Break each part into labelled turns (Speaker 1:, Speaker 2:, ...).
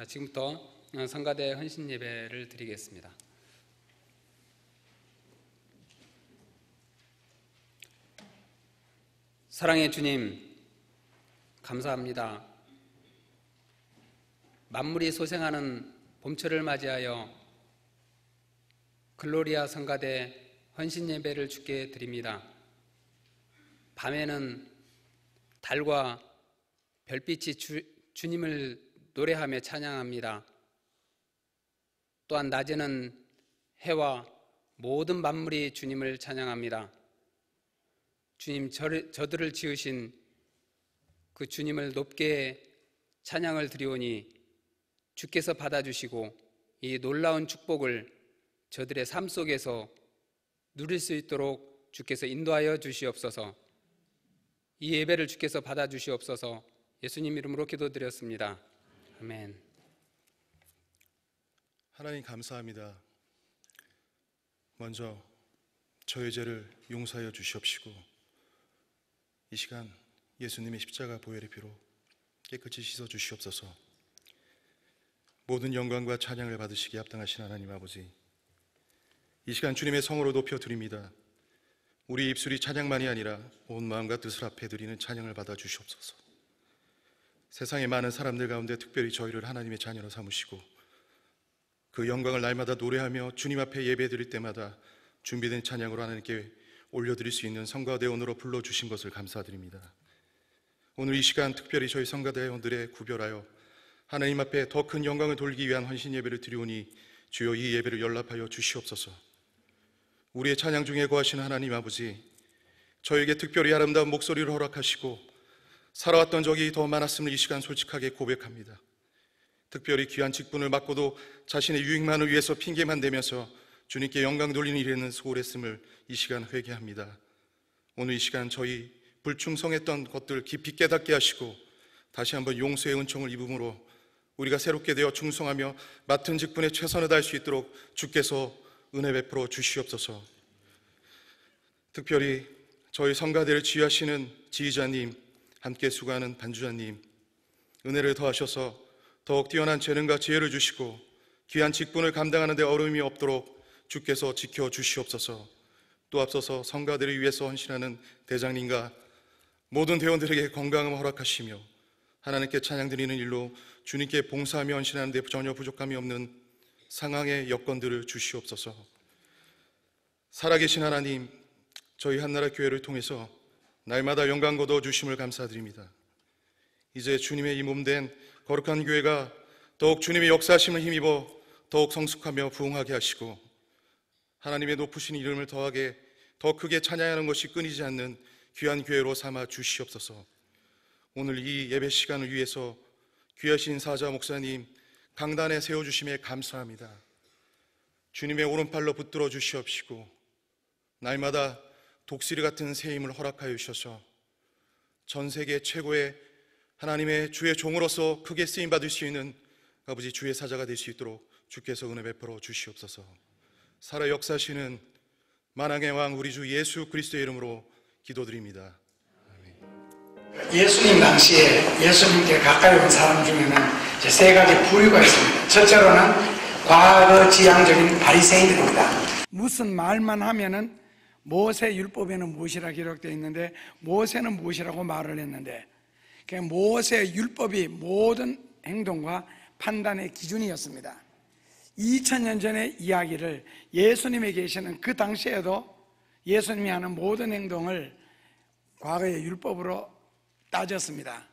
Speaker 1: 지금부터 성가대 헌신 예배를 드리겠습니다. 사랑의 주님, 감사합니다. 만물이 소생하는 봄철을 맞이하여 글로리아 성가대 헌신 예배를 주께 드립니다. 밤에는 달과 별빛이 주님을 노래하며 찬양합니다. 또한 낮에는 해와 모든 만물이 주님을 찬양합니다. 주님, 저들을 지으신 그 주님을 높게 찬양을 드리오니 주께서 받아주시고 이 놀라운 축복을 저들의 삶 속에서 누릴 수 있도록 주께서 인도하여 주시옵소서. 이 예배를 주께서 받아주시옵소서. 예수님 이름으로 기도드렸습니다. 아멘.
Speaker 2: 하나님 감사합니다. 먼저 저의 죄를 용서하여 주시옵시고 이 시간 예수님의 십자가 보혈의 피로 깨끗이 씻어 주시옵소서. 모든 영광과 찬양을 받으시기에 합당하신 하나님 아버지, 이 시간 주님의 성으로 높여 드립니다. 우리 입술이 찬양만이 아니라 온 마음과 뜻을 앞에 드리는 찬양을 받아 주시옵소서. 세상의 많은 사람들 가운데 특별히 저희를 하나님의 자녀로 삼으시고 그 영광을 날마다 노래하며 주님 앞에 예배 드릴 때마다 준비된 찬양으로 하나님께 올려드릴 수 있는 성가대원으로 불러주신 것을 감사드립니다. 오늘 이 시간 특별히 저희 성가대원들에 구별하여 하나님 앞에 더 큰 영광을 돌리기 위한 헌신 예배를 드리오니 주여 이 예배를 연락하여 주시옵소서. 우리의 찬양 중에 거하시는 하나님 아버지, 저에게 특별히 아름다운 목소리를 허락하시고 살아왔던 적이 더 많았음을 이 시간 솔직하게 고백합니다. 특별히 귀한 직분을 맡고도 자신의 유익만을 위해서 핑계만 대면서 주님께 영광 돌리는 일에는 소홀했음을 이 시간 회개합니다. 오늘 이 시간 저희 불충성했던 것들 깊이 깨닫게 하시고 다시 한번 용서의 은총을 입음으로 우리가 새롭게 되어 충성하며 맡은 직분에 최선을 다할 수 있도록 주께서 은혜 베풀어 주시옵소서. 특별히 저희 성가대를 지휘하시는 지휘자님, 함께 수고하는 반주자님, 은혜를 더하셔서 더욱 뛰어난 재능과 지혜를 주시고 귀한 직분을 감당하는 데 어려움이 없도록 주께서 지켜주시옵소서. 또 앞서서 성가대를 위해서 헌신하는 대장님과 모든 대원들에게 건강을 허락하시며 하나님께 찬양드리는 일로 주님께 봉사하며 헌신하는 데 전혀 부족함이 없는 상황의 여건들을 주시옵소서. 살아계신 하나님, 저희 한나라 교회를 통해서 날마다 영광 거두어 주심을 감사드립니다. 이제 주님의 이 몸된 거룩한 교회가 더욱 주님의 역사하심을 힘입어 더욱 성숙하며 부흥하게 하시고 하나님의 높으신 이름을 더하게 더 크게 찬양하는 것이 끊이지 않는 귀한 교회로 삼아 주시옵소서. 오늘 이 예배 시간을 위해서 귀하신 사자 목사님 강단에 세워주심에 감사합니다. 주님의 오른팔로 붙들어 주시옵시고 날마다 독수리 같은 새 힘을 허락하여 주셔서 전 세계 최고의 하나님의 주의 종으로서 크게 쓰임받을 수 있는 아버지 주의 사자가 될 수 있도록 주께서 은혜 베풀어 주시옵소서. 살아 역사하시는 만왕의 왕 우리 주 예수 그리스도의 이름으로 기도드립니다. 아멘.
Speaker 3: 예수님 당시에 예수님께 가까이 온 사람 중에는 이제 세 가지 부류가 있습니다. 첫째로는 과거지향적인 바리새인들입니다. 무슨 말만 하면은 모세 율법에는 무엇이라 기록되어 있는데 모세는 무엇이라고 말을 했는데 모세 율법이 모든 행동과 판단의 기준이었습니다. 2000년 전의 이야기를 예수님이 계시는 그 당시에도 예수님이 하는 모든 행동을 과거의 율법으로 따졌습니다.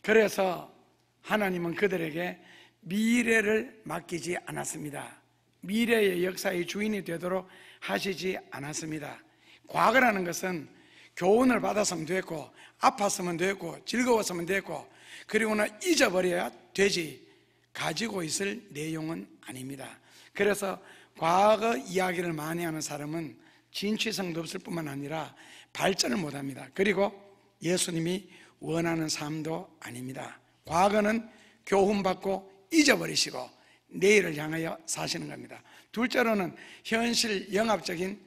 Speaker 3: 그래서 하나님은 그들에게 미래를 맡기지 않았습니다. 미래의 역사의 주인이 되도록 하시지 않았습니다. 과거라는 것은 교훈을 받았으면 됐고 아팠으면 됐고 즐거웠으면 됐고 그리고는 잊어버려야 되지 가지고 있을 내용은 아닙니다. 그래서 과거 이야기를 많이 하는 사람은 진취성도 없을 뿐만 아니라 발전을 못합니다. 그리고 예수님이 원하는 삶도 아닙니다. 과거는 교훈받고 잊어버리시고 내일을 향하여 사시는 겁니다. 둘째로는 현실 영합적인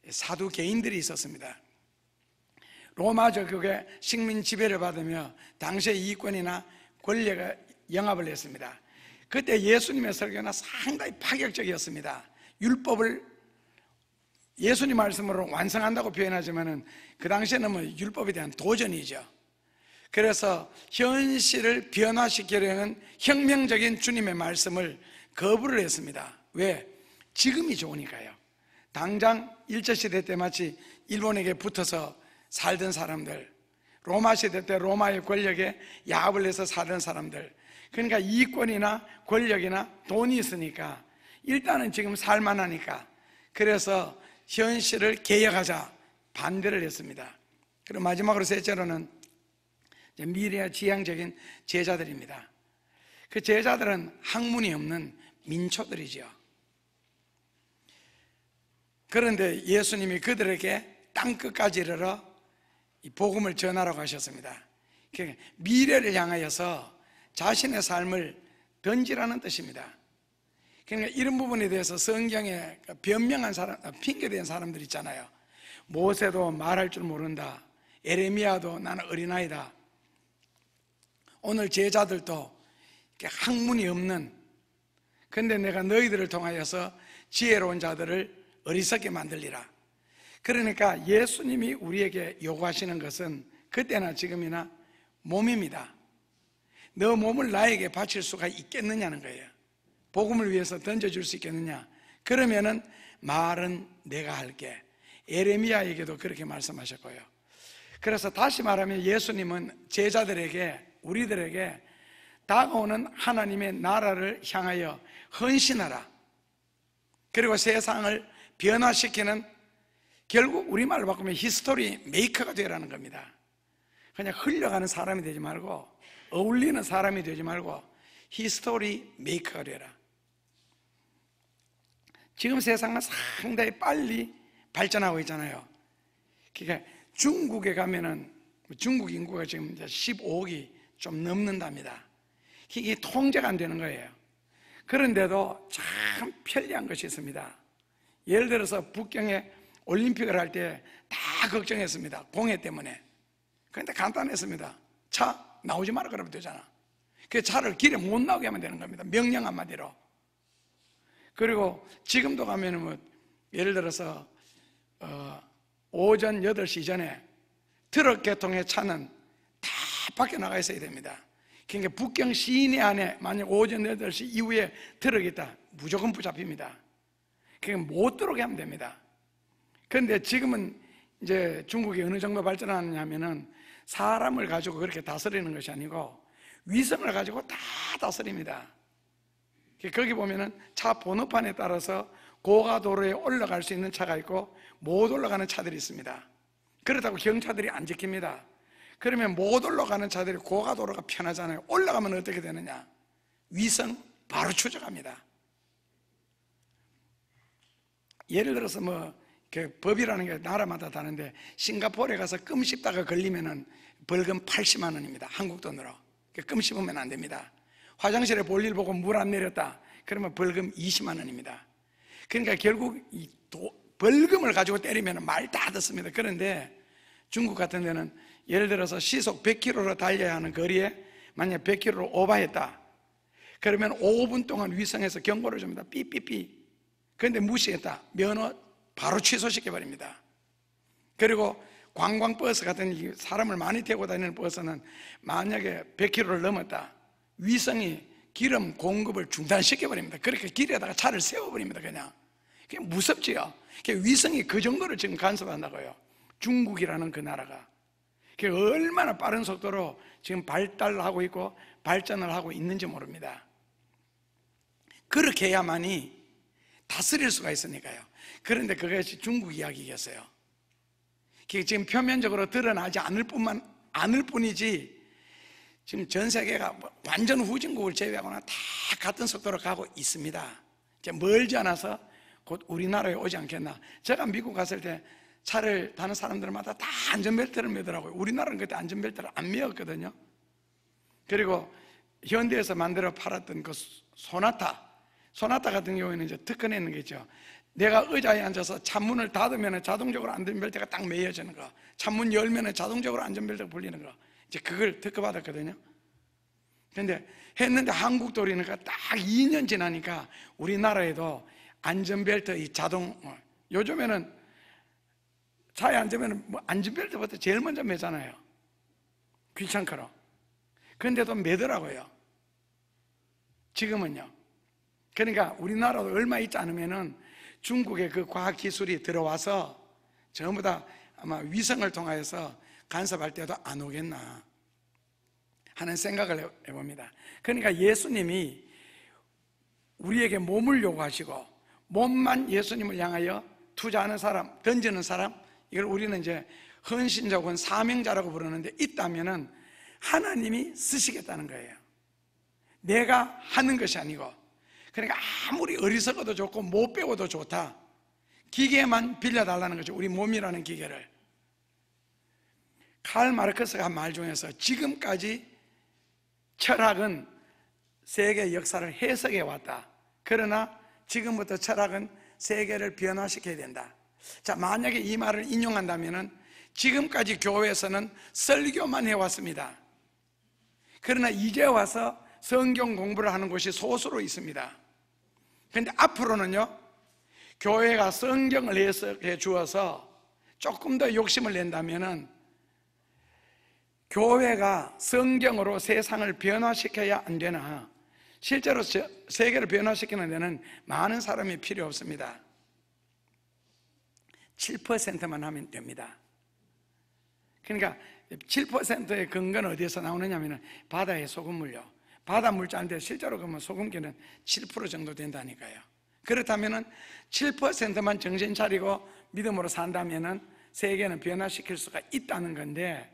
Speaker 3: 사두개인들이 있었습니다. 로마 제국의 식민 지배를 받으며 당시의 이권이나 권력에 영합을 했습니다. 그때 예수님의 설교는 상당히 파격적이었습니다. 율법을 예수님 말씀으로 완성한다고 표현하지만은 그 당시에는 뭐 율법에 대한 도전이죠. 그래서 현실을 변화시키려는 혁명적인 주님의 말씀을 거부를 했습니다. 왜? 지금이 좋으니까요. 당장 일제시대 때 마치 일본에게 붙어서 살던 사람들, 로마시대 때 로마의 권력에 야합을 해서 살던 사람들, 그러니까 이권이나 권력이나 돈이 있으니까 일단은 지금 살만하니까, 그래서 현실을 개혁하자 반대를 했습니다. 그리고 마지막으로 셋째로는 미래와 지향적인 제자들입니다. 그 제자들은 학문이 없는 민초들이죠. 그런데 예수님이 그들에게 땅끝까지 이르러 이 복음을 전하라고 하셨습니다. 그러니까 미래를 향하여서 자신의 삶을 던지라는 뜻입니다. 그러니까 이런 부분에 대해서 성경에 변명한 사람, 핑계댄 사람들 있잖아요. 모세도 말할 줄 모른다. 에레미야도 나는 어린아이다. 오늘 제자들도 학문이 없는, 근데 내가 너희들을 통하여서 지혜로운 자들을 어리석게 만들리라. 그러니까 예수님이 우리에게 요구하시는 것은 그때나 지금이나 몸입니다. 너 몸을 나에게 바칠 수가 있겠느냐는 거예요. 복음을 위해서 던져줄 수 있겠느냐? 그러면은 말은 내가 할게. 에레미야에게도 그렇게 말씀하셨고요. 그래서 다시 말하면 예수님은 제자들에게, 우리들에게 다가오는 하나님의 나라를 향하여 헌신하라. 그리고 세상을 변화시키는, 결국 우리말로 바꾸면 히스토리 메이커가 되라는 겁니다. 그냥 흘려가는 사람이 되지 말고, 어울리는 사람이 되지 말고 히스토리 메이커가 되라. 지금 세상은 상당히 빨리 발전하고 있잖아요. 그러니까 중국에 가면은, 중국 인구가 지금 이제 15억이 좀 넘는답니다. 이게 통제가 안 되는 거예요. 그런데도 참 편리한 것이 있습니다. 예를 들어서 북경에 올림픽을 할 때 다 걱정했습니다. 공해 때문에. 그런데 간단했습니다. 차 나오지 마라 그러면 되잖아. 그 차를 길에 못 나오게 하면 되는 겁니다. 명령 한마디로. 그리고 지금도 가면은 뭐 예를 들어서 오전 8시 전에 트럭 계통의 차는 다 밖에 나가 있어야 됩니다. 그러니까 북경 시내 안에 만약 오전 8시 이후에 트럭이 있다, 무조건 붙잡힙니다. 그러니까 못 들어오게 하면 됩니다. 그런데 지금은 이제 중국이 어느 정도 발전하느냐 하면은 사람을 가지고 그렇게 다스리는 것이 아니고 위성을 가지고 다 다스립니다. 거기 보면은 차 번호판에 따라서 고가도로에 올라갈 수 있는 차가 있고 못 올라가는 차들이 있습니다. 그렇다고 경차들이 안 지킵니다. 그러면 못 올라가는 차들이 고가도로가 편하잖아요. 올라가면 어떻게 되느냐? 위성 바로 추적합니다. 예를 들어서 법이라는 게 나라마다 다른데 싱가포르에 가서 껌 씹다가 걸리면은 벌금 80만 원입니다. 한국 돈으로. 껌 씹으면 안 됩니다. 화장실에 볼일 보고 물 안 내렸다, 그러면 벌금 20만 원입니다. 그러니까 결국 이 벌금을 가지고 때리면 말 다 듣습니다. 그런데 중국 같은 데는 예를 들어서 시속 100km로 달려야 하는 거리에 만약 100km로 오버했다, 그러면 5분 동안 위성에서 경고를 줍니다. 삐삐삐. 그런데 무시했다, 면허 바로 취소시켜버립니다. 그리고 관광버스 같은 사람을 많이 태우고 다니는 버스는 만약에 100km를 넘었다, 위성이 기름 공급을 중단시켜버립니다. 그렇게 길에다가 차를 세워버립니다. 그냥. 그게 무섭지요. 위성이 그 정도를 지금 간섭한다고요. 중국이라는 그 나라가. 그게 얼마나 빠른 속도로 지금 발달하고 있고 발전을 하고 있는지 모릅니다. 그렇게 해야만이 다스릴 수가 있으니까요. 그런데 그것이 중국 이야기겠어요. 그게 지금 표면적으로 드러나지 않을 뿐이지 지금 전 세계가 완전 후진국을 제외하고는 다 같은 속도로 가고 있습니다. 이제 멀지 않아서 곧 우리나라에 오지 않겠나. 제가 미국 갔을 때 차를 타는 사람들마다 다 안전벨트를 매더라고요. 우리나라는 그때 안전벨트를 안 매었거든요. 그리고 현대에서 만들어 팔았던 그 소나타 같은 경우에는 이제 특허내 있는 게 있죠. 내가 의자에 앉아서 창문을 닫으면 자동적으로 안전벨트가 딱 매여지는 거, 창문 열면 자동적으로 안전벨트가 풀리는 거, 이제 그걸 특허받았거든요. 근데 했는데 한국도 그러니까 딱 2년 지나니까 우리나라에도 안전벨트 이 자동, 요즘에는 차에 앉으면 뭐 안전벨트부터 제일 먼저 매잖아요. 귀찮거라. 그런데도 매더라고요. 지금은요. 그러니까 우리나라도 얼마 있지 않으면은 중국의 그 과학기술이 들어와서 전부 다 아마 위성을 통하여서 간섭할 때도 안 오겠나 하는 생각을 해봅니다. 그러니까 예수님이 우리에게 몸을 요구하시고 몸만 예수님을 향하여 투자하는 사람, 던지는 사람, 이걸 우리는 이제 헌신자 혹은 사명자라고 부르는데, 있다면은 하나님이 쓰시겠다는 거예요. 내가 하는 것이 아니고. 그러니까 아무리 어리석어도 좋고 못 배워도 좋다, 기계만 빌려달라는 거죠. 우리 몸이라는 기계를. 칼 마르크스가 한 말 중에서 지금까지 철학은 세계 역사를 해석해 왔다, 그러나 지금부터 철학은 세계를 변화시켜야 된다. 자, 만약에 이 말을 인용한다면 지금까지 교회에서는 설교만 해왔습니다. 그러나 이제 와서 성경 공부를 하는 곳이 소수로 있습니다. 그런데 앞으로는요, 교회가 성경을 해석해 주어서 조금 더 욕심을 낸다면 교회가 성경으로 세상을 변화시켜야 안 되나? 실제로 세계를 변화시키는 데는 많은 사람이 필요 없습니다. 7%만 하면 됩니다. 그러니까 7%의 근거는 어디에서 나오느냐면 바다의 소금물요. 바닷물 짜는데 실제로 그러면 소금기는 7% 정도 된다니까요. 그렇다면 7%만 정신 차리고 믿음으로 산다면 세계는 변화시킬 수가 있다는 건데,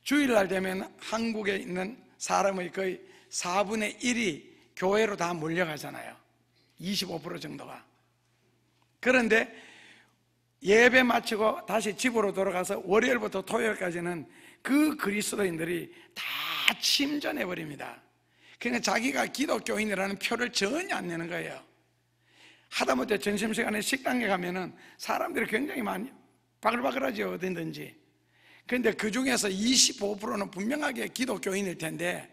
Speaker 3: 주일날 되면 한국에 있는 사람의 거의 4분의 1이 교회로 다 몰려가잖아요. 25% 정도가. 그런데 예배 마치고 다시 집으로 돌아가서 월요일부터 토요일까지는 그 그리스도인들이 다 침전해 버립니다. 그러니까 자기가 기독교인이라는 표를 전혀 안 내는 거예요. 하다못해 점심시간에 식당에 가면은 사람들이 굉장히 많이 바글바글하죠, 어딘든지. 그런데 그 중에서 25%는 분명하게 기독교인일 텐데,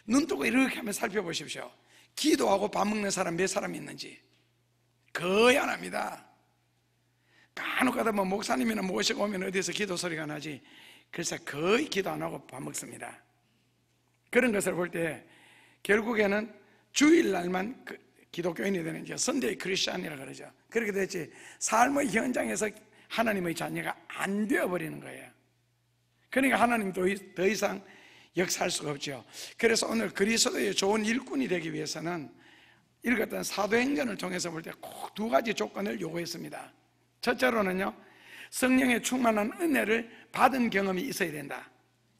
Speaker 3: 눈 뜨고 이렇게 한번 살펴보십시오. 기도하고 밥 먹는 사람 몇 사람 있는지 거의 안 합니다. 간혹 가다 뭐 목사님이나 모시고 오면 어디서 기도 소리가 나지, 글쎄 거의 기도 안 하고 밥 먹습니다. 그런 것을 볼 때 결국에는 주일날만 기독교인이 되는 이제 선데이 크리스찬이라고 그러죠. 그렇게 됐지 삶의 현장에서 하나님의 자녀가 안 되어버리는 거예요. 그러니까 하나님도 더 이상 역사할 수가 없죠. 그래서 오늘 그리스도의 좋은 일꾼이 되기 위해서는 읽었던 사도행전을 통해서 볼 때 꼭 두 가지 조건을 요구했습니다. 첫째로는요, 성령의 충만한 은혜를 받은 경험이 있어야 된다.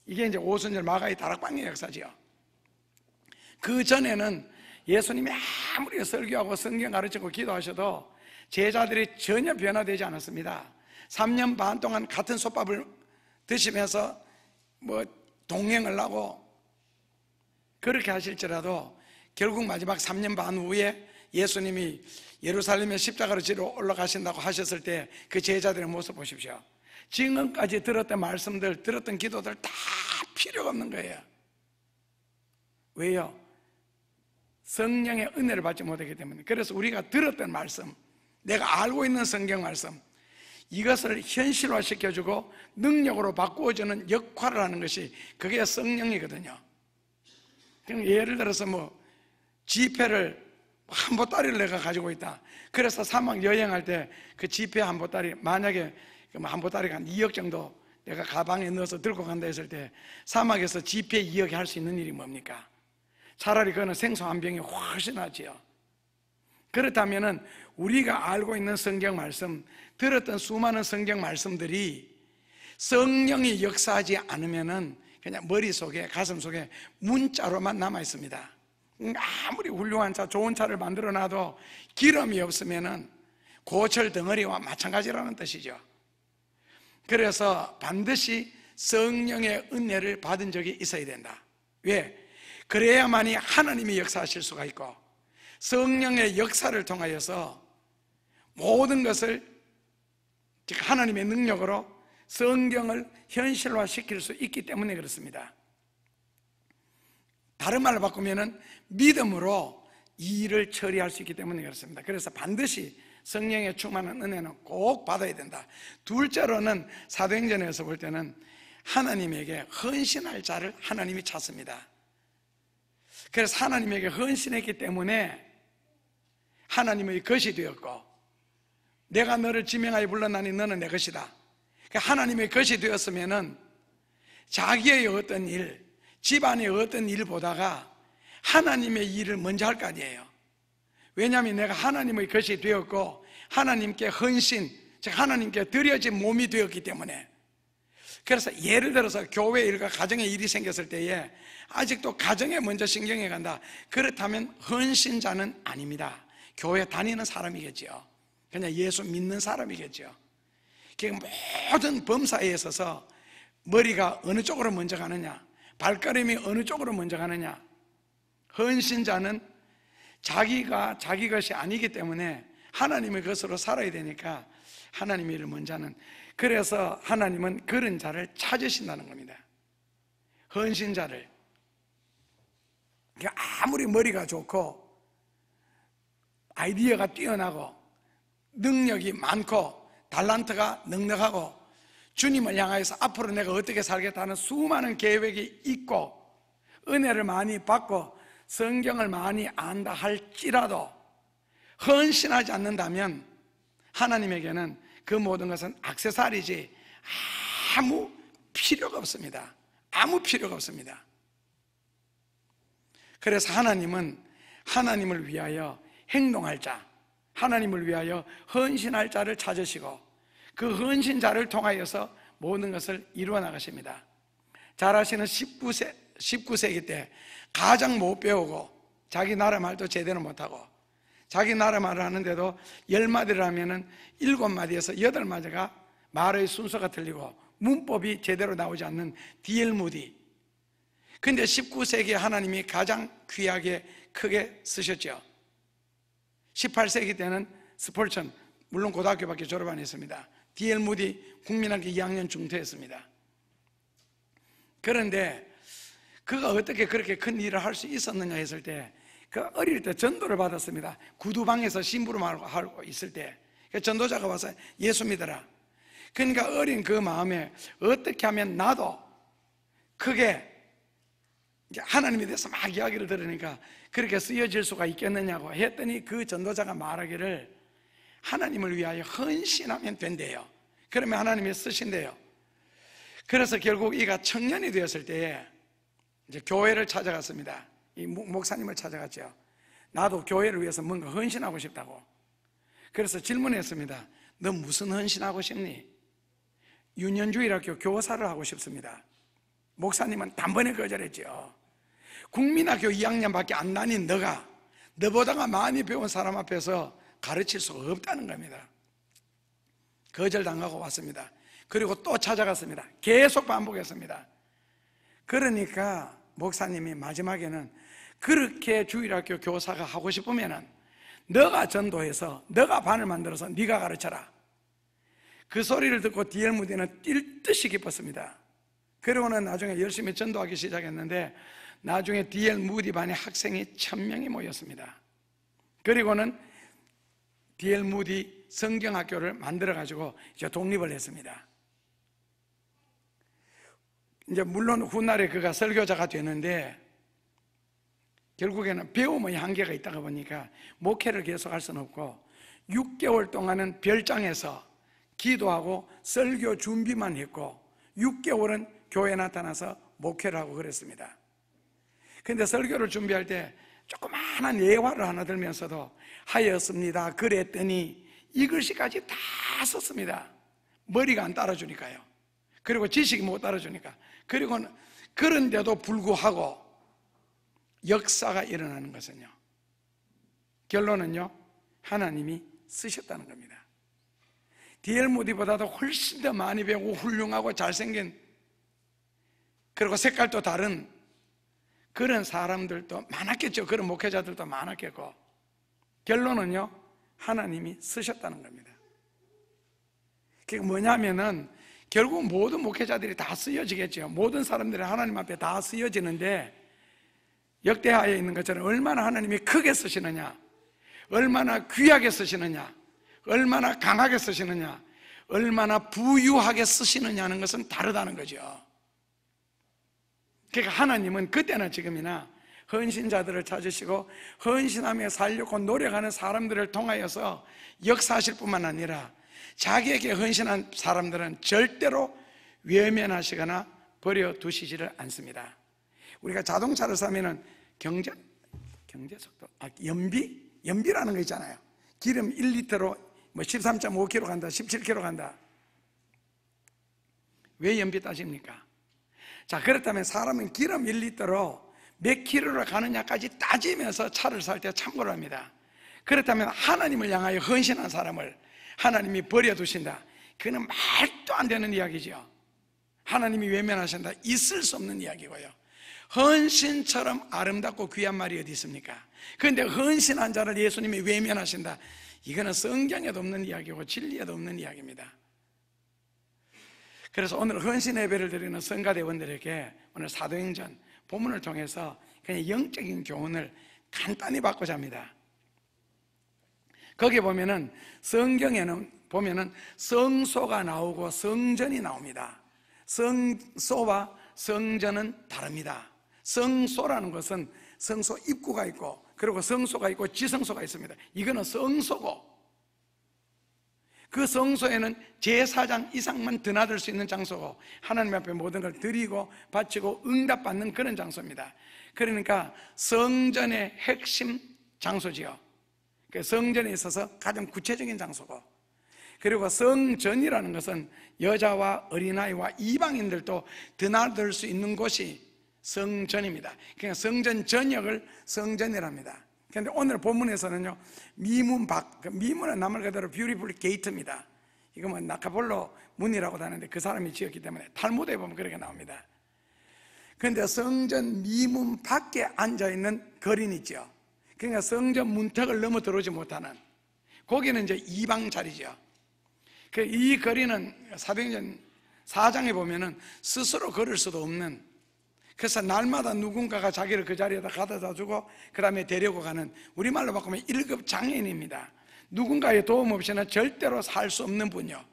Speaker 3: 이게 이제 오순절 마가의 다락방의 역사지요. 그 전에는 예수님이 아무리 설교하고 성경 가르치고 기도하셔도 제자들이 전혀 변화되지 않았습니다. 3년 반 동안 같은 솥밥을 드시면서 뭐 동행을 하고 그렇게 하실지라도 결국 마지막 3년 반 후에 예수님이 예루살렘에 십자가로 지러 올라가신다고 하셨을 때 그 제자들의 모습 보십시오. 지금까지 들었던 말씀들, 들었던 기도들 다 필요가 없는 거예요. 왜요? 성령의 은혜를 받지 못하기 때문에. 그래서 우리가 들었던 말씀, 내가 알고 있는 성경 말씀, 이것을 현실화 시켜주고 능력으로 바꾸어주는 역할을 하는 것이 그게 성령이거든요. 그럼 예를 들어서 뭐 지폐를 한 보따리를 내가 가지고 있다. 그래서 사막 여행할 때 그 지폐 한 보따리, 만약에 한 보따리가 한 2억 정도 내가 가방에 넣어서 들고 간다 했을 때 사막에서 지폐 2억이 할 수 있는 일이 뭡니까? 차라리 그거는 생수 한 병이 훨씬 낫지요. 그렇다면은 우리가 알고 있는 성경 말씀, 들었던 수많은 성경 말씀들이 성령이 역사하지 않으면은 그냥 머릿속에, 가슴속에 문자로만 남아 있습니다. 아무리 훌륭한 차, 좋은 차를 만들어 놔도 기름이 없으면은 고철 덩어리와 마찬가지라는 뜻이죠. 그래서 반드시 성령의 은혜를 받은 적이 있어야 된다. 왜? 그래야만이 하나님이 역사하실 수가 있고 성령의 역사를 통하여서 모든 것을 하나님의 능력으로 성경을 현실화시킬 수 있기 때문에 그렇습니다. 다른 말로 바꾸면은 믿음으로 이 일을 처리할 수 있기 때문에 그렇습니다. 그래서 반드시 성령의 충만한 은혜는 꼭 받아야 된다. 둘째로는 사도행전에서 볼 때는 하나님에게 헌신할 자를 하나님이 찾습니다. 그래서 하나님에게 헌신했기 때문에 하나님의 것이 되었고, 내가 너를 지명하여 불렀나니 너는 내 것이다. 그러니까 하나님의 것이 되었으면은 자기의 어떤 일, 집안의 어떤 일 보다가 하나님의 일을 먼저 할 거 아니에요. 왜냐하면 내가 하나님의 것이 되었고 하나님께 헌신, 즉 하나님께 드려진 몸이 되었기 때문에. 그래서 예를 들어서 교회 일과 가정의 일이 생겼을 때에 아직도 가정에 먼저 신경이 간다. 그렇다면 헌신자는 아닙니다. 교회 다니는 사람이겠죠. 그냥 예수 믿는 사람이겠죠. 모든 범사에 있어서 머리가 어느 쪽으로 먼저 가느냐, 발걸음이 어느 쪽으로 먼저 가느냐. 헌신자는 자기가 자기 것이 아니기 때문에 하나님의 것으로 살아야 되니까 하나님의 일을 먼저 하는. 그래서 하나님은 그런 자를 찾으신다는 겁니다. 헌신자를. 아무리 머리가 좋고 아이디어가 뛰어나고 능력이 많고 달란트가 넉넉하고 주님을 향해서 앞으로 내가 어떻게 살겠다는 수많은 계획이 있고 은혜를 많이 받고 성경을 많이 안다 할지라도 헌신하지 않는다면 하나님에게는 그 모든 것은 액세서리지 아무 필요가 없습니다. 아무 필요가 없습니다. 그래서 하나님은 하나님을 위하여 행동할 자, 하나님을 위하여 헌신할 자를 찾으시고 그 헌신자를 통하여서 모든 것을 이루어 나가십니다. 잘 아시는 19세기 때 가장 못 배우고 자기 나라 말도 제대로 못하고 자기 나라 말을 하는데도 10마디를 하면은 7마디에서 8마디가 말의 순서가 틀리고 문법이 제대로 나오지 않는 D.L. 무디. 근데 19세기에 하나님이 가장 귀하게 크게 쓰셨죠. 18세기 때는 스폴천, 물론 고등학교밖에 졸업 안 했습니다. D.L. 무디 국민학교 2학년 중퇴했습니다. 그런데 그가 어떻게 그렇게 큰 일을 할 수 있었느냐 했을 때, 그 어릴 때 전도를 받았습니다. 구두방에서 심부름하고 있을 때 전도자가 와서 예수 믿어라. 그러니까 어린 그 마음에 어떻게 하면 나도 크게 하나님에 대해서 막 이야기를 들으니까 그렇게 쓰여질 수가 있겠느냐고 했더니 그 전도자가 말하기를 하나님을 위하여 헌신하면 된대요. 그러면 하나님이 쓰신대요. 그래서 결국 이가 청년이 되었을 때에 이제 교회를 찾아갔습니다. 이 목사님을 찾아갔죠. 나도 교회를 위해서 뭔가 헌신하고 싶다고. 그래서 질문했습니다. 너 무슨 헌신하고 싶니? 유년주일학교 교사를 하고 싶습니다. 목사님은 단번에 거절했죠. 국민학교 2학년밖에 안 다닌 너보다가 많이 배운 사람 앞에서 가르칠 수가 없다는 겁니다. 거절당하고 왔습니다. 그리고 또 찾아갔습니다. 계속 반복했습니다. 그러니까 목사님이 마지막에는 그렇게 주일학교 교사가 하고 싶으면은 너가 전도해서 너가 반을 만들어서 네가 가르쳐라. 그 소리를 듣고 D.L. 무디는 뛸 듯이 기뻤습니다. 그러고는 나중에 열심히 전도하기 시작했는데 나중에 D.L. 무디 반에 학생이 1000명이 모였습니다. 그리고는 D.L. 무디 성경학교를 만들어가지고 이제 독립을 했습니다. 이제 물론 훗날에 그가 설교자가 되는데 결국에는 배움의 한계가 있다가 보니까 목회를 계속할 수는 없고 6개월 동안은 별장에서 기도하고 설교 준비만 했고 6개월은 교회에 나타나서 목회를 하고 그랬습니다. 근데 설교를 준비할 때 조그마한 예화를 하나 들면서도 하였습니다, 그랬더니 이 글씨까지 다 썼습니다. 머리가 안 따라주니까요. 그리고 지식이 못 따라주니까. 그리고 그런데도 불구하고 역사가 일어나는 것은요, 결론은요, 하나님이 쓰셨다는 겁니다. D.L. 무디보다도 훨씬 더 많이 배우고 훌륭하고 잘생긴, 그리고 색깔도 다른 그런 사람들도 많았겠죠. 그런 목회자들도 많았겠고, 결론은요, 하나님이 쓰셨다는 겁니다. 그게 뭐냐면은 결국 모든 목회자들이 다 쓰여지겠죠. 모든 사람들이 하나님 앞에 다 쓰여지는데 역대하에 있는 것처럼 얼마나 하나님이 크게 쓰시느냐, 얼마나 귀하게 쓰시느냐, 얼마나 강하게 쓰시느냐, 얼마나 부유하게 쓰시느냐는 것은 다르다는 거죠. 그러니까 하나님은 그때나 지금이나 헌신자들을 찾으시고 헌신하며 살려고 노력하는 사람들을 통하여서 역사하실 뿐만 아니라 자기에게 헌신한 사람들은 절대로 외면하시거나 버려두시지를 않습니다. 우리가 자동차를 사면은 경제속도, 연비라는 거 있잖아요. 기름 1리터로 뭐 13.5km 간다, 17km 간다. 왜 연비 따집니까? 자, 그렇다면 사람은 기름 1리터로 몇 킬로를 가느냐까지 따지면서 차를 살 때 참고를 합니다. 그렇다면 하나님을 향하여 헌신한 사람을 하나님이 버려두신다, 그는 말도 안 되는 이야기죠. 하나님이 외면하신다, 있을 수 없는 이야기고요. 헌신처럼 아름답고 귀한 말이 어디 있습니까? 그런데 헌신한 자를 예수님이 외면하신다, 이거는 성경에도 없는 이야기고 진리에도 없는 이야기입니다. 그래서 오늘 헌신 예배를 드리는 성가대원들에게 오늘 사도행전 본문을 통해서 그냥 영적인 교훈을 간단히 받고자 합니다. 거기 보면은 성경에는 보면은 성소가 나오고 성전이 나옵니다. 성소와 성전은 다릅니다. 성소라는 것은 성소 입구가 있고, 그리고 성소가 있고 지성소가 있습니다. 이거는 성소고, 그 성소에는 제사장 이상만 드나들 수 있는 장소고, 하나님 앞에 모든 걸 드리고 바치고 응답받는 그런 장소입니다. 그러니까 성전의 핵심 장소지요. 성전에 있어서 가장 구체적인 장소고, 그리고 성전이라는 것은 여자와 어린아이와 이방인들도 드나들 수 있는 곳이 성전입니다. 그러니까 성전 전역을 성전이랍니다. 그런데 오늘 본문에서는요, 미문 밖, 미문은 말 그대로 뷰티풀 게이트입니다. 이거 뭐 나카볼로 문이라고 하는데 그 사람이 지었기 때문에 탈무드에 보면 그렇게 나옵니다. 그런데 성전 미문 밖에 앉아있는 거린이 있죠. 그러니까 성전 문턱을 넘어 들어오지 못하는, 거기는 이제 이방 자리죠. 이 거리는 사도행전 4장에 보면은 스스로 걸을 수도 없는, 그래서 날마다 누군가가 자기를 그 자리에다 가져다 주고 그 다음에 데리고 가는, 우리말로 바꾸면 1급 장애인입니다. 누군가의 도움 없이는 절대로 살 수 없는 분이요.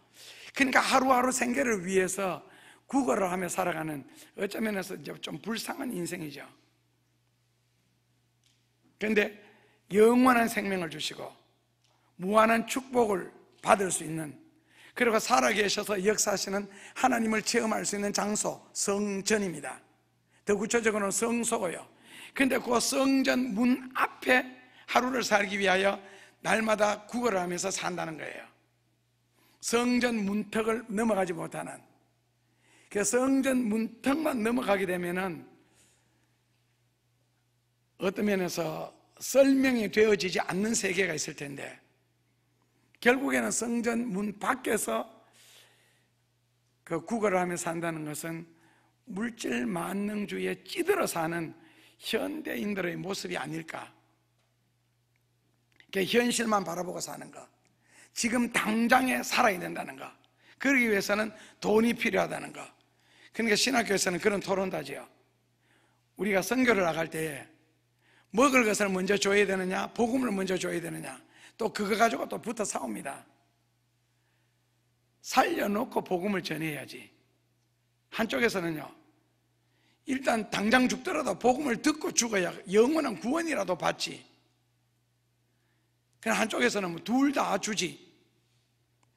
Speaker 3: 그러니까 하루하루 생계를 위해서 구걸을 하며 살아가는, 어쩌면 좀 불쌍한 인생이죠. 그런데 영원한 생명을 주시고 무한한 축복을 받을 수 있는, 그리고 살아계셔서 역사하시는 하나님을 체험할 수 있는 장소, 성전입니다. 더 구체적으로는 성소고요. 그런데 그 성전 문 앞에 하루를 살기 위하여 날마다 구걸을 하면서 산다는 거예요. 성전 문턱을 넘어가지 못하는, 그 성전 문턱만 넘어가게 되면은 어떤 면에서 설명이 되어지지 않는 세계가 있을 텐데, 결국에는 성전 문 밖에서 그 구걸을 하며 산다는 것은 물질 만능주의에 찌들어 사는 현대인들의 모습이 아닐까. 현실만 바라보고 사는 것, 지금 당장에 살아야 된다는 것, 그러기 위해서는 돈이 필요하다는 것. 그러니까 신학교에서는 그런 토론다지요. 우리가 선교를 나갈 때에 먹을 것을 먼저 줘야 되느냐, 복음을 먼저 줘야 되느냐, 또 그거 가지고 또 붙어 싸웁니다. 살려놓고 복음을 전해야지. 한쪽에서는요, 일단 당장 죽더라도 복음을 듣고 죽어야 영원한 구원이라도 받지. 그냥 한쪽에서는 둘 다 주지,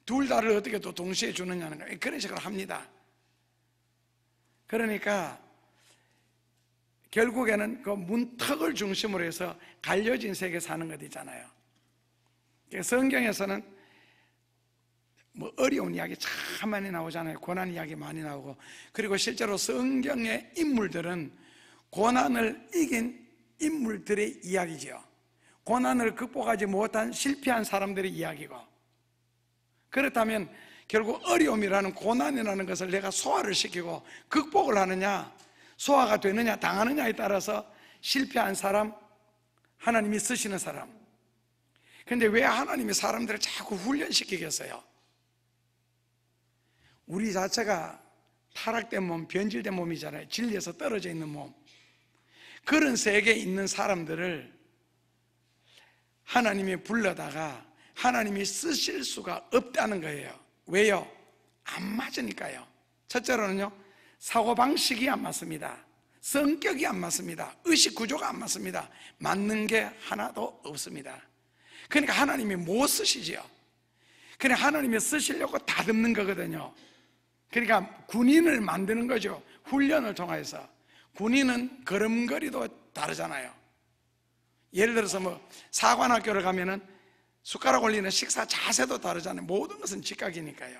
Speaker 3: 둘 다를 어떻게 또 동시에 주느냐는 거예요. 그런 식으로 합니다. 그러니까 결국에는 그 문턱을 중심으로 해서 갈려진 세계 사는 것 있잖아요. 성경에서는 뭐 어려운 이야기 참 많이 나오잖아요. 고난 이야기 많이 나오고, 그리고 실제로 성경의 인물들은 고난을 이긴 인물들의 이야기죠. 고난을 극복하지 못한 실패한 사람들의 이야기고, 그렇다면 결국 어려움이라는, 고난이라는 것을 내가 소화를 시키고 극복을 하느냐, 소화가 되느냐 당하느냐에 따라서 실패한 사람, 하나님이 쓰시는 사람. 그런데 왜 하나님이 사람들을 자꾸 훈련시키겠어요? 우리 자체가 타락된 몸, 변질된 몸이잖아요. 진리에서 떨어져 있는 몸. 그런 세계에 있는 사람들을 하나님이 불러다가 하나님이 쓰실 수가 없다는 거예요. 왜요? 안 맞으니까요. 첫째로는요, 사고방식이 안 맞습니다. 성격이 안 맞습니다. 의식 구조가 안 맞습니다. 맞는 게 하나도 없습니다. 그러니까 하나님이 못 쓰시지요. 그러니까 하나님이 쓰시려고 다듬는 거거든요. 그러니까 군인을 만드는 거죠. 훈련을 통해서. 군인은 걸음걸이도 다르잖아요. 예를 들어서 뭐 사관학교를 가면은 숟가락 올리는 식사 자세도 다르잖아요. 모든 것은 직각이니까요.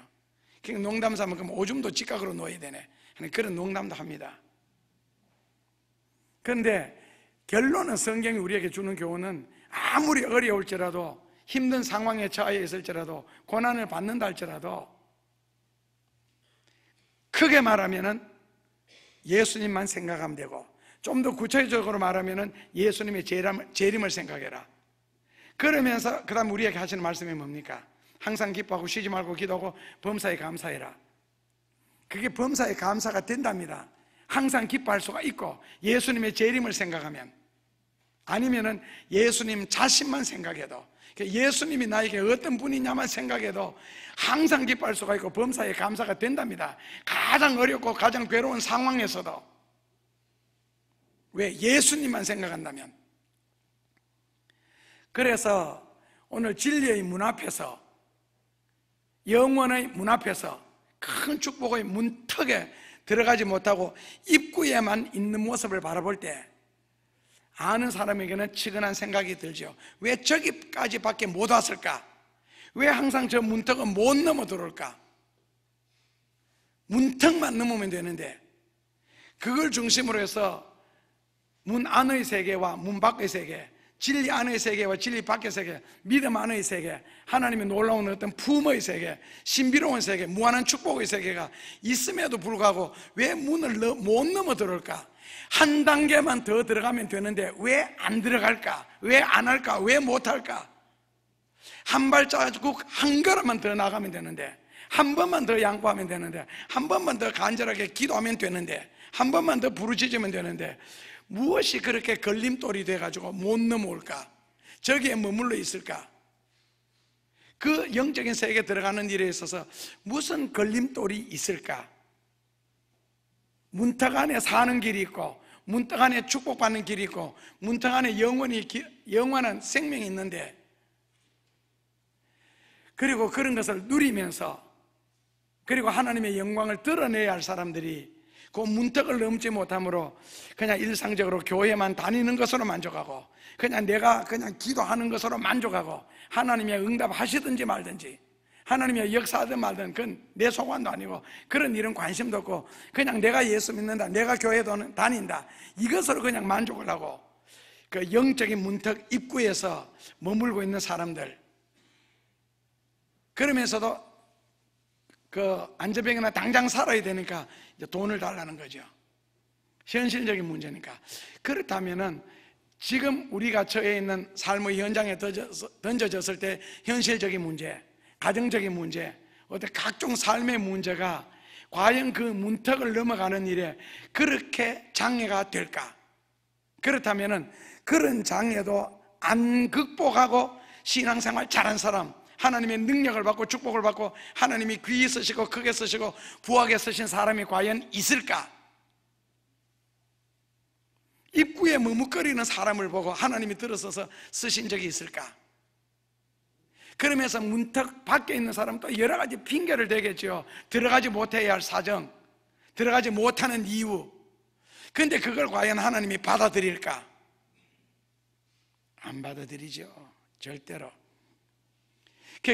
Speaker 3: 그러니까 농담 삼아 그럼 오줌도 직각으로 놓아야 되네. 그런 농담도 합니다. 그런데 결론은 성경이 우리에게 주는 교훈은 아무리 어려울지라도 힘든 상황에 처해 있을지라도 고난을 받는다 할지라도 크게 말하면은 예수님만 생각하면 되고 좀 더 구체적으로 말하면은 예수님의 재림을 생각해라. 그러면서 그 다음 우리에게 하시는 말씀이 뭡니까? 항상 기뻐하고 쉬지 말고 기도하고 범사에 감사해라. 그게 범사에 감사가 된답니다. 항상 기뻐할 수가 있고 예수님의 재림을 생각하면, 아니면은 예수님 자신만 생각해도, 예수님이 나에게 어떤 분이냐만 생각해도 항상 기뻐할 수가 있고 범사에 감사가 된답니다. 가장 어렵고 가장 괴로운 상황에서도. 왜? 예수님만 생각한다면. 그래서 오늘 진리의 문 앞에서, 영원의 문 앞에서 큰 축복의 문턱에 들어가지 못하고 입구에만 있는 모습을 바라볼 때 아는 사람에게는 측은한 생각이 들죠. 왜 저기까지 밖에 못 왔을까? 왜 항상 저 문턱은 못 넘어 들어올까? 문턱만 넘으면 되는데, 그걸 중심으로 해서 문 안의 세계와 문 밖의 세계, 진리 안의 세계와 진리 밖의 세계, 믿음 안의 세계, 하나님의 놀라운 어떤 품의 세계, 신비로운 세계, 무한한 축복의 세계가 있음에도 불구하고 왜 문을 못 넘어 들어올까? 한 단계만 더 들어가면 되는데 왜 안 들어갈까? 왜 안 할까? 왜 못 할까? 한 발자국 한 걸음만 더 나가면 되는데, 한 번만 더 양보하면 되는데, 한 번만 더 간절하게 기도하면 되는데, 한 번만 더 부르짖으면 되는데, 무엇이 그렇게 걸림돌이 돼가지고 못 넘어올까? 저기에 머물러 있을까? 그 영적인 세계에 들어가는 일에 있어서 무슨 걸림돌이 있을까? 문턱 안에 사는 길이 있고, 문턱 안에 축복받는 길이 있고, 문턱 안에 영원한 생명이 있는데, 그리고 그런 것을 누리면서, 그리고 하나님의 영광을 드러내야 할 사람들이 그 문턱을 넘지 못함으로 그냥 일상적으로 교회만 다니는 것으로 만족하고, 그냥 내가 그냥 기도하는 것으로 만족하고, 하나님의 응답하시든지 말든지, 하나님의 역사하든 말든 그건 내 소관도 아니고 그런 일은 관심도 없고, 그냥 내가 예수 믿는다, 내가 교회 다닌다, 이것으로 그냥 만족을 하고 그 영적인 문턱 입구에서 머물고 있는 사람들, 그러면서도 그 안전병이나 당장 살아야 되니까 이제 돈을 달라는 거죠. 현실적인 문제니까. 그렇다면은 지금 우리가 처해 있는 삶의 현장에 던져졌을 때 현실적인 문제, 가정적인 문제, 어떤 각종 삶의 문제가 과연 그 문턱을 넘어가는 일에 그렇게 장애가 될까? 그렇다면은 그런 장애도 안 극복하고 신앙생활 잘한 사람, 하나님의 능력을 받고 축복을 받고 하나님이 귀히 쓰시고 크게 쓰시고 부하게 쓰신 사람이 과연 있을까? 입구에 머뭇거리는 사람을 보고 하나님이 들어서서 쓰신 적이 있을까? 그러면서 문턱 밖에 있는 사람도 여러 가지 핑계를 대겠죠. 들어가지 못해야 할 사정, 들어가지 못하는 이유. 그런데 그걸 과연 하나님이 받아들일까? 안 받아들이죠. 절대로.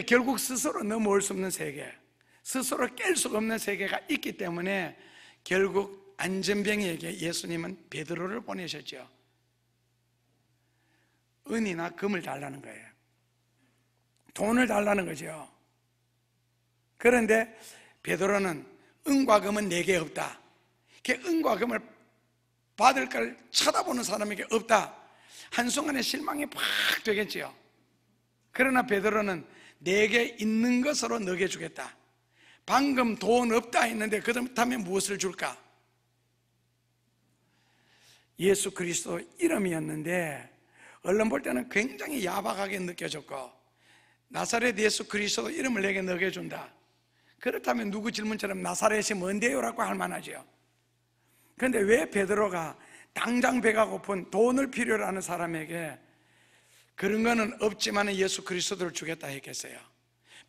Speaker 3: 결국 스스로 넘어올 수 없는 세계, 스스로 깰 수가 없는 세계가 있기 때문에 결국 안전병이에게 예수님은 베드로를 보내셨죠. 은이나 금을 달라는 거예요. 돈을 달라는 거죠. 그런데 베드로는 은과 금은 내게 없다, 은과 금을 받을 걸 쳐다보는 사람에게 없다, 한순간에 실망이 팍 되겠지요. 그러나 베드로는 내게 있는 것으로 너게 주겠다. 방금 돈 없다 했는데 그렇다면 무엇을 줄까? 예수 그리스도 이름이었는데 얼른 볼 때는 굉장히 야박하게 느껴졌고, 나사렛 예수 그리스도 이름을 내게 먹여준다. 그렇다면 누구 질문처럼 나사렛이 뭔데요라고 할 만하죠. 그런데 왜 베드로가 당장 배가 고픈 돈을 필요로 하는 사람에게 그런 거는 없지만 예수 그리스도를 주겠다 했겠어요?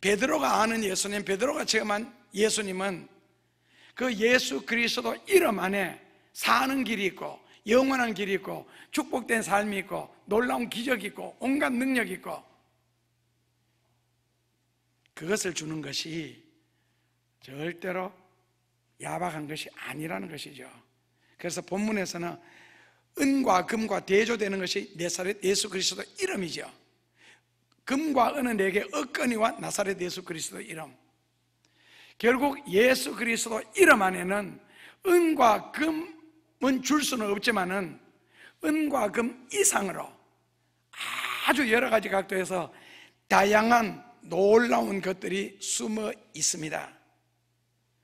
Speaker 3: 베드로가 아는 예수님, 베드로가 체험한 예수님은 그 예수 그리스도 이름 안에 사는 길이 있고 영원한 길이 있고 축복된 삶이 있고 놀라운 기적이 있고 온갖 능력이 있고, 그것을 주는 것이 절대로 야박한 것이 아니라는 것이죠. 그래서 본문에서는 은과 금과 대조되는 것이 나사렛 예수 그리스도 이름이죠. 금과 은은 내게 얻거니와 나사렛 예수 그리스도 이름. 결국 예수 그리스도 이름 안에는 은과 금은 줄 수는 없지만은 은과 금 이상으로 아주 여러 가지 각도에서 다양한 놀라운 것들이 숨어 있습니다.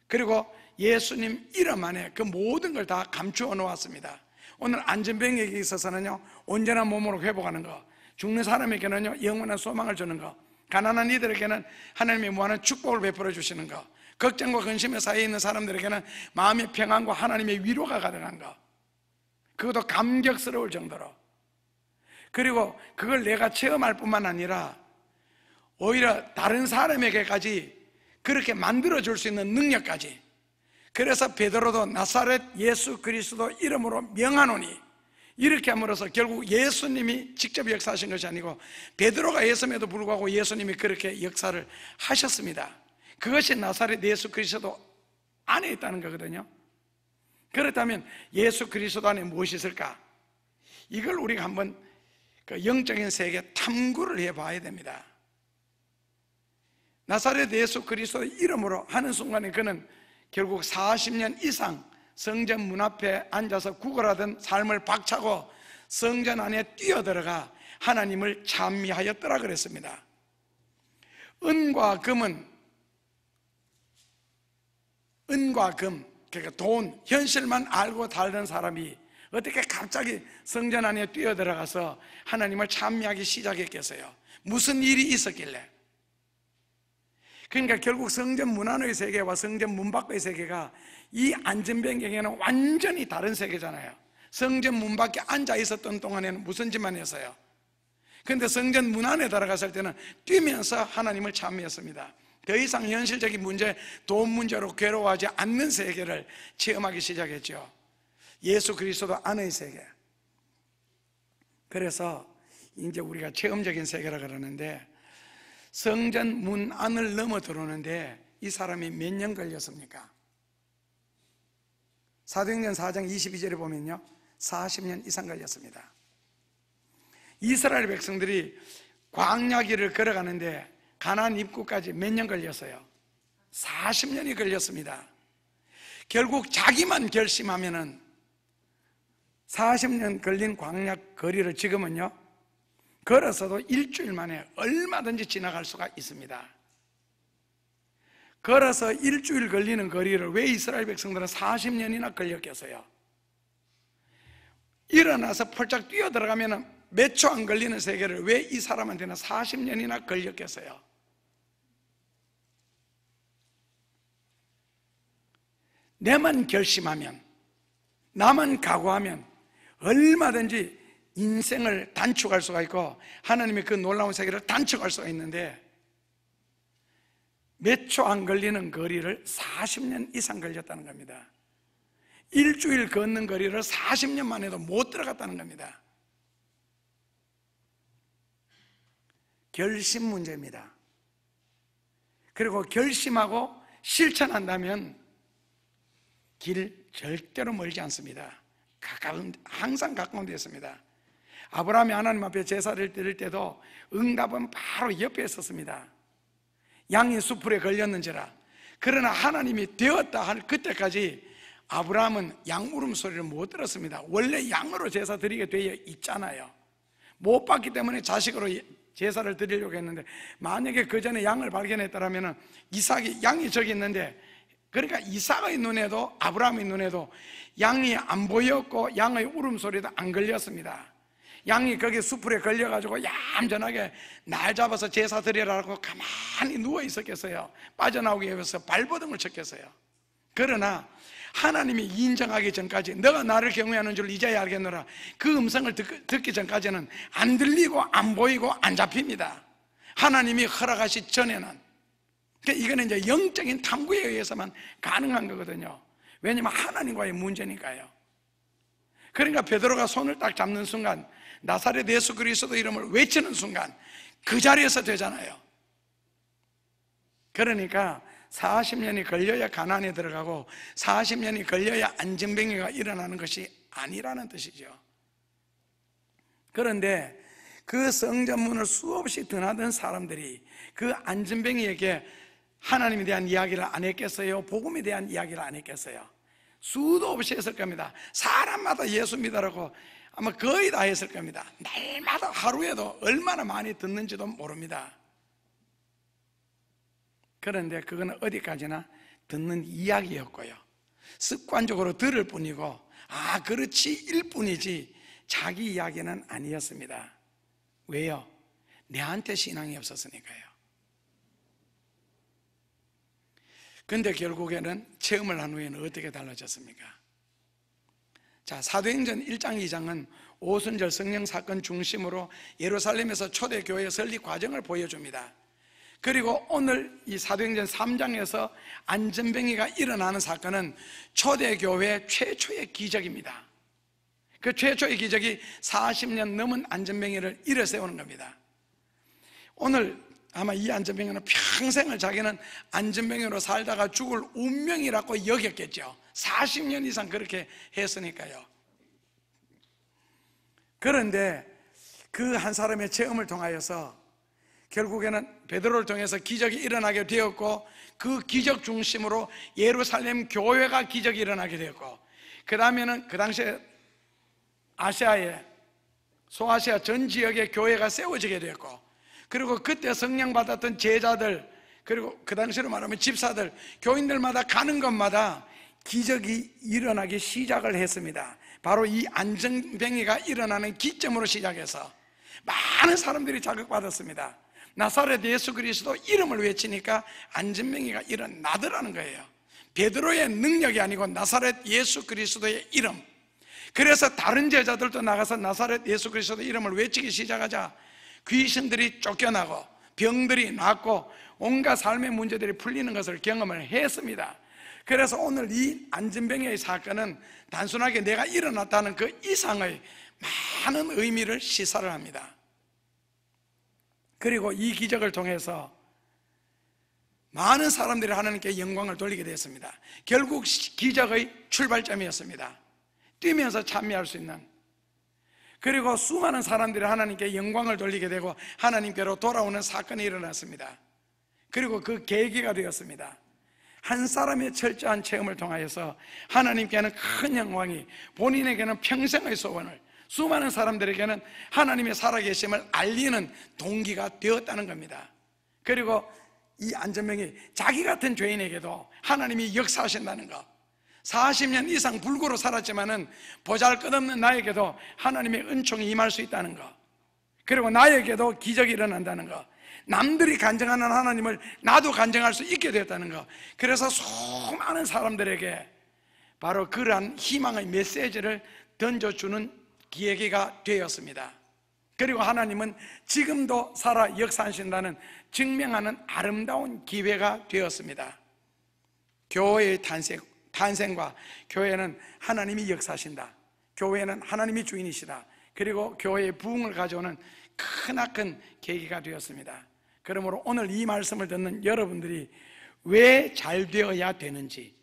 Speaker 3: 그리고 예수님 이름 안에 그 모든 걸 다 감추어 놓았습니다. 오늘 안전병에게 있어서는요, 온전한 몸으로 회복하는 거, 죽는 사람에게는요 영원한 소망을 주는 거, 가난한 이들에게는 하나님의 무한한 축복을 베풀어 주시는 거, 걱정과 근심의 사이에 있는 사람들에게는 마음의 평안과 하나님의 위로가 가득한 거, 그것도 감격스러울 정도로. 그리고 그걸 내가 체험할 뿐만 아니라 오히려 다른 사람에게까지 그렇게 만들어줄 수 있는 능력까지. 그래서 베드로도 나사렛 예수 그리스도 이름으로 명하노니, 이렇게 함으로써 결국 예수님이 직접 역사하신 것이 아니고 베드로가 했음에도 불구하고 예수님이 그렇게 역사를 하셨습니다. 그것이 나사렛 예수 그리스도 안에 있다는 거거든요. 그렇다면 예수 그리스도 안에 무엇이 있을까? 이걸 우리가 한번 그 영적인 세계 탐구를 해봐야 됩니다. 나사렛 예수 그리스도 이름으로 하는 순간에 그는 결국 40년 이상 성전 문 앞에 앉아서 구걸하던 삶을 박차고 성전 안에 뛰어들어가 하나님을 찬미하였더라 그랬습니다. 은과 금, 그러니까 돈, 현실만 알고 살던 사람이 어떻게 갑자기 성전 안에 뛰어들어가서 하나님을 찬미하기 시작했겠어요? 무슨 일이 있었길래? 그러니까 결국 성전 문 안의 세계와 성전 문 밖의 세계가 이 안전변경에는 완전히 다른 세계잖아요. 성전 문 밖에 앉아 있었던 동안에는 무슨 짓만 했어요? 그런데 성전 문 안에 들어갔을 때는 뛰면서 하나님을 찬미했습니다. 더 이상 현실적인 문제, 돈 문제로 괴로워하지 않는 세계를 체험하기 시작했죠. 예수 그리스도 안의 세계. 그래서 이제 우리가 체험적인 세계라 그러는데, 성전 문 안을 넘어 들어오는데 이 사람이 몇 년 걸렸습니까? 사도행전 4장 22절에 보면요, 40년 이상 걸렸습니다. 이스라엘 백성들이 광야길을 걸어가는데 가나안 입구까지 몇 년 걸렸어요? 40년이 걸렸습니다. 결국 자기만 결심하면은 40년 걸린 광야 거리를 지금은요 걸어서도 일주일 만에 얼마든지 지나갈 수가 있습니다. 걸어서 일주일 걸리는 거리를 왜 이스라엘 백성들은 40년이나 걸렸겠어요? 일어나서 펄쩍 뛰어 들어가면 몇 초 안 걸리는 세계를 왜 이 사람한테는 40년이나 걸렸겠어요? 내만 결심하면, 나만 각오하면 얼마든지 인생을 단축할 수가 있고 하나님의 그 놀라운 세계를 단축할 수가 있는데, 몇 초 안 걸리는 거리를 40년 이상 걸렸다는 겁니다. 일주일 걷는 거리를 40년만 해도 못 들어갔다는 겁니다. 결심 문제입니다. 그리고 결심하고 실천한다면 길 절대로 멀지 않습니다. 항상 가까운 데 있습니다. 아브라함이 하나님 앞에 제사를 드릴 때도 응답은 바로 옆에 있었습니다. 양이 수풀에 걸렸는지라. 그러나 하나님이 되었다 할 그때까지 아브라함은 양 울음소리를 못 들었습니다. 원래 양으로 제사 드리게 되어 있잖아요. 못 봤기 때문에 자식으로 제사를 드리려고 했는데, 만약에 그 전에 양을 발견했더라면 이삭이, 양이 저기 있는데 그러니까 이삭의 눈에도 아브라함의 눈에도 양이 안 보였고 양의 울음소리도 안 걸렸습니다. 양이 거기 수풀에 걸려가지고 얌전하게 날 잡아서 제사 드리라고 가만히 누워 있었겠어요? 빠져나오기 위해서 발버둥을 쳤겠어요? 그러나 하나님이 인정하기 전까지, 너가 나를 경외하는 줄 이제야 알겠노라, 그 음성을 듣기 전까지는 안 들리고 안 보이고 안 잡힙니다. 하나님이 허락하시 전에는. 그러니까 이거는 이제 영적인 탐구에 의해서만 가능한 거거든요. 왜냐면 하나님과의 문제니까요. 그러니까 베드로가 손을 딱 잡는 순간, 나사렛 예수 그리스도 이름을 외치는 순간 그 자리에서 되잖아요. 그러니까 40년이 걸려야 가나안에 들어가고 40년이 걸려야 안전병이가 일어나는 것이 아니라는 뜻이죠. 그런데 그 성전문을 수없이 드나든 사람들이 그 안전병이에게 하나님에 대한 이야기를 안 했겠어요? 복음에 대한 이야기를 안 했겠어요? 수도 없이 했을 겁니다. 사람마다 예수 믿으라고 아마 거의 다 했을 겁니다. 날마다 하루에도 얼마나 많이 듣는지도 모릅니다. 그런데 그거는 어디까지나 듣는 이야기였고요, 습관적으로 들을 뿐이고, 아 그렇지 일 뿐이지 자기 이야기는 아니었습니다. 왜요? 내한테 신앙이 없었으니까요. 근데 결국에는 체험을 한 후에는 어떻게 달라졌습니까? 자, 사도행전 1장 2장은 오순절 성령 사건 중심으로 예루살렘에서 초대교회 설립 과정을 보여줍니다. 그리고 오늘 이 사도행전 3장에서 안전병이가 일어나는 사건은 초대교회 최초의 기적입니다. 그 최초의 기적이 40년 넘은 안전병이를 일어세우는 겁니다. 오늘 아마 이 안전병이는 평생을 자기는 안전병으로 살다가 죽을 운명이라고 여겼겠죠. 40년 이상 그렇게 했으니까요. 그런데 그 한 사람의 체험을 통하여서 결국에는 베드로를 통해서 기적이 일어나게 되었고, 그 기적 중심으로 예루살렘 교회가 기적이 일어나게 되었고, 그 다음에는 그 당시에 아시아에, 소아시아 전 지역의 교회가 세워지게 되었고, 그리고 그때 성령 받았던 제자들, 그리고 그 당시로 말하면 집사들, 교인들마다 가는 것마다 기적이 일어나기 시작을 했습니다. 바로 이 안전병이가 일어나는 기점으로 시작해서 많은 사람들이 자극받았습니다. 나사렛 예수 그리스도 이름을 외치니까 안전병이가 일어나더라는 거예요. 베드로의 능력이 아니고 나사렛 예수 그리스도의 이름. 그래서 다른 제자들도 나가서 나사렛 예수 그리스도 이름을 외치기 시작하자 귀신들이 쫓겨나고 병들이 낫고 온갖 삶의 문제들이 풀리는 것을 경험을 했습니다. 그래서 오늘 이 안전병의 사건은 단순하게 내가 일어났다는 그 이상의 많은 의미를 시사를 합니다. 그리고 이 기적을 통해서 많은 사람들이 하나님께 영광을 돌리게 됐습니다. 결국 기적의 출발점이었습니다. 뛰면서 참여할 수 있는, 그리고 수많은 사람들이 하나님께 영광을 돌리게 되고 하나님께로 돌아오는 사건이 일어났습니다. 그리고 그 계기가 되었습니다. 한 사람의 철저한 체험을 통하여서 하나님께는 큰 영광이, 본인에게는 평생의 소원을, 수많은 사람들에게는 하나님의 살아계심을 알리는 동기가 되었다는 겁니다. 그리고 이 안전병이 자기 같은 죄인에게도 하나님이 역사하신다는 것, 40년 이상 불구로 살았지만은 보잘것없는 나에게도 하나님의 은총이 임할 수 있다는 것, 그리고 나에게도 기적이 일어난다는 것, 남들이 간증하는 하나님을 나도 간증할 수 있게 되었다는 것, 그래서 수많은 사람들에게 바로 그러한 희망의 메시지를 던져주는 기회가 되었습니다. 그리고 하나님은 지금도 살아 역사하신다는 증명하는 아름다운 기회가 되었습니다. 교회의 탄생과 교회는 하나님이 역사하신다, 교회는 하나님이 주인이시다, 그리고 교회의 부흥을 가져오는 크나큰 계기가 되었습니다. 그러므로 오늘 이 말씀을 듣는 여러분들이 왜 잘 되어야 되는지,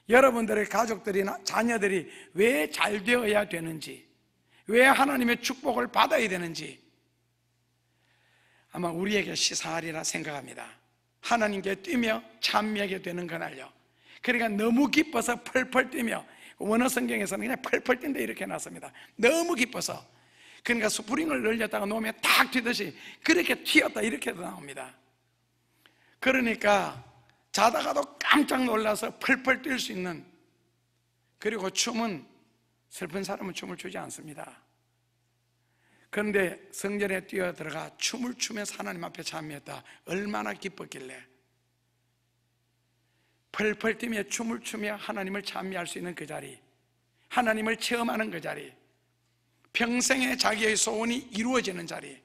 Speaker 3: 여러분들의 가족들이나 자녀들이 왜 잘 되어야 되는지, 왜 하나님의 축복을 받아야 되는지 아마 우리에게 시사하리라 생각합니다. 하나님께 뛰며 찬미하게 되는 그날요. 그러니까 너무 기뻐서 펄펄 뛰며, 원어 성경에서는 그냥 펄펄 뛴다 이렇게 놨습니다. 너무 기뻐서, 그러니까 스프링을 늘렸다가 놓으면 딱 튀듯이 그렇게 튀었다 이렇게도 나옵니다. 그러니까 자다가도 깜짝 놀라서 펄펄 뛸 수 있는, 그리고 춤은 슬픈 사람은 춤을 추지 않습니다. 그런데 성전에 뛰어들어가 춤을 추면서 하나님 앞에 참여했다. 얼마나 기뻤길래. 펄펄 뛰며 춤을 추며 하나님을 찬미할 수 있는 그 자리, 하나님을 체험하는 그 자리, 평생에 자기의 소원이 이루어지는 자리,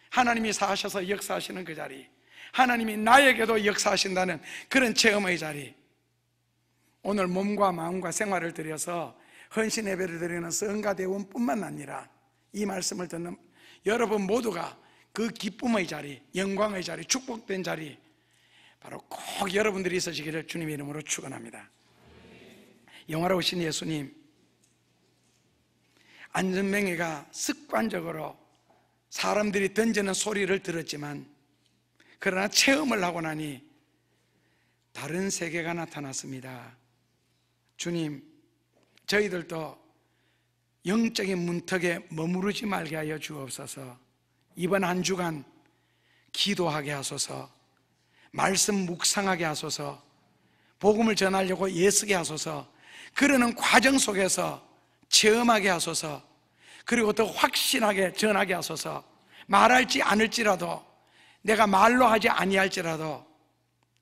Speaker 3: 하나님이 사셔서 역사하시는 그 자리, 하나님이 나에게도 역사하신다는 그런 체험의 자리. 오늘 몸과 마음과 생활을 들여서 헌신 예배를 드리는 성가대원뿐만 아니라 이 말씀을 듣는 여러분 모두가 그 기쁨의 자리, 영광의 자리, 축복된 자리, 바로 꼭 여러분들이 있으시기를 주님의 이름으로 축원합니다. 영화로우신 예수님, 안전뱅이가 습관적으로 사람들이 던지는 소리를 들었지만, 그러나 체험을 하고 나니 다른 세계가 나타났습니다. 주님, 저희들도 영적인 문턱에 머무르지 말게 하여 주옵소서. 이번 한 주간 기도하게 하소서, 말씀 묵상하게 하소서, 복음을 전하려고 애쓰게 하소서, 그러는 과정 속에서 체험하게 하소서, 그리고 더 확신하게 전하게 하소서. 말할지 않을지라도, 내가 말로 하지 아니할지라도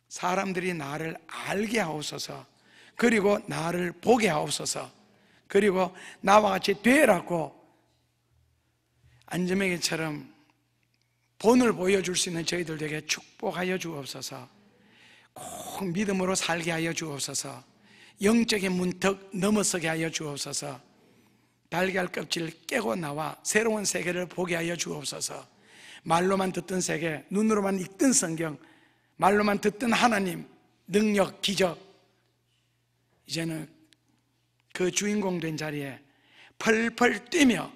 Speaker 3: 사람들이 나를 알게 하옵소서, 그리고 나를 보게 하옵소서, 그리고 나와 같이 되라고 안전뱅이처럼 본을 보여줄 수 있는 저희들에게 축복하여 주옵소서. 꼭 믿음으로 살게 하여 주옵소서. 영적인 문턱 넘어서게 하여 주옵소서. 달걀 껍질 깨고 나와 새로운 세계를 보게 하여 주옵소서. 말로만 듣던 세계, 눈으로만 읽던 성경, 말로만 듣던 하나님, 능력, 기적, 이제는 그 주인공 된 자리에 펄펄 뛰며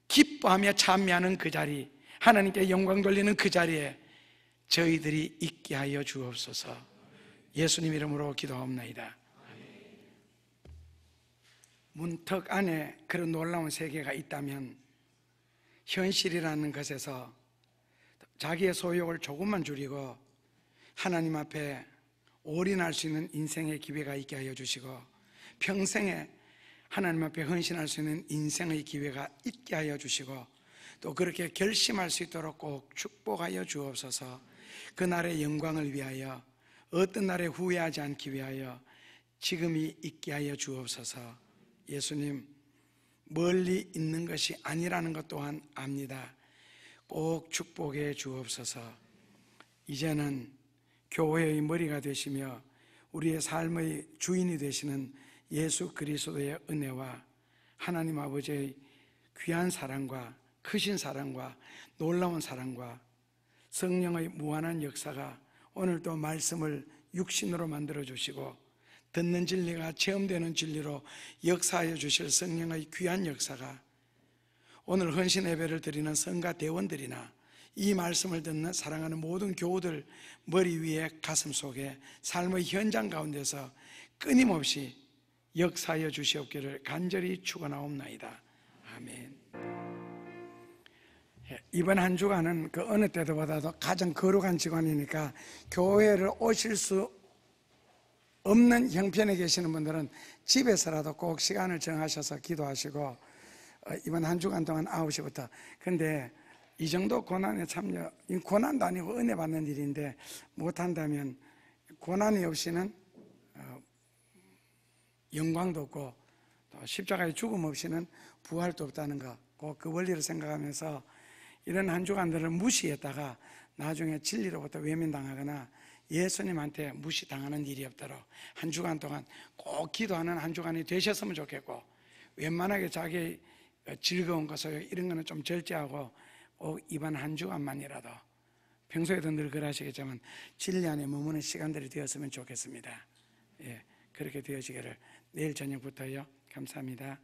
Speaker 3: 기뻐하며 찬미하는 그 자리, 하나님께 영광 돌리는 그 자리에 저희들이 있게 하여 주옵소서. 예수님 이름으로 기도하옵나이다. 문턱 안에 그런 놀라운 세계가 있다면 현실이라는 것에서 자기의 소욕을 조금만 줄이고 하나님 앞에 올인할 수 있는 인생의 기회가 있게 하여 주시고, 평생에 하나님 앞에 헌신할 수 있는 인생의 기회가 있게 하여 주시고, 또 그렇게 결심할 수 있도록 꼭 축복하여 주옵소서. 그날의 영광을 위하여, 어떤 날에 후회하지 않기 위하여 지금이 있게 하여 주옵소서. 예수님, 멀리 있는 것이 아니라는 것 또한 압니다. 꼭 축복해 주옵소서. 이제는 교회의 머리가 되시며 우리의 삶의 주인이 되시는 예수 그리스도의 은혜와 하나님 아버지의 귀한 사랑과 크신 사랑과 놀라운 사랑과 성령의 무한한 역사가 오늘도 말씀을 육신으로 만들어 주시고, 듣는 진리가 체험되는 진리로 역사하여 주실 성령의 귀한 역사가 오늘 헌신 예배를 드리는 성가 대원들이나 이 말씀을 듣는 사랑하는 모든 교우들 머리 위에, 가슴 속에, 삶의 현장 가운데서 끊임없이 역사하여 주시옵기를 간절히 축원하옵나이다. 아멘. 이번 한 주간은 그 어느 때보다도 가장 거룩한 시간이니까 교회를 오실 수 없는 형편에 계시는 분들은 집에서라도 꼭 시간을 정하셔서 기도하시고, 이번 한 주간 동안 9시부터, 근데 이 정도 고난에 참여, 고난도 아니고 은혜 받는 일인데 못한다면 고난이 없이는 영광도 없고 또 십자가의 죽음 없이는 부활도 없다는 거, 꼭 그 원리를 생각하면서 이런 한 주간들을 무시했다가 나중에 진리로부터 외면당하거나 예수님한테 무시당하는 일이 없도록 한 주간 동안 꼭 기도하는 한 주간이 되셨으면 좋겠고, 웬만하게 자기 즐거운 것, 소욕 이런 거는 좀 절제하고 꼭 이번 한 주간만이라도, 평소에도 늘 그러시겠지만 진리 안에 머무는 시간들이 되었으면 좋겠습니다. 예, 그렇게 되어지기를. 내일 저녁부터요. 감사합니다.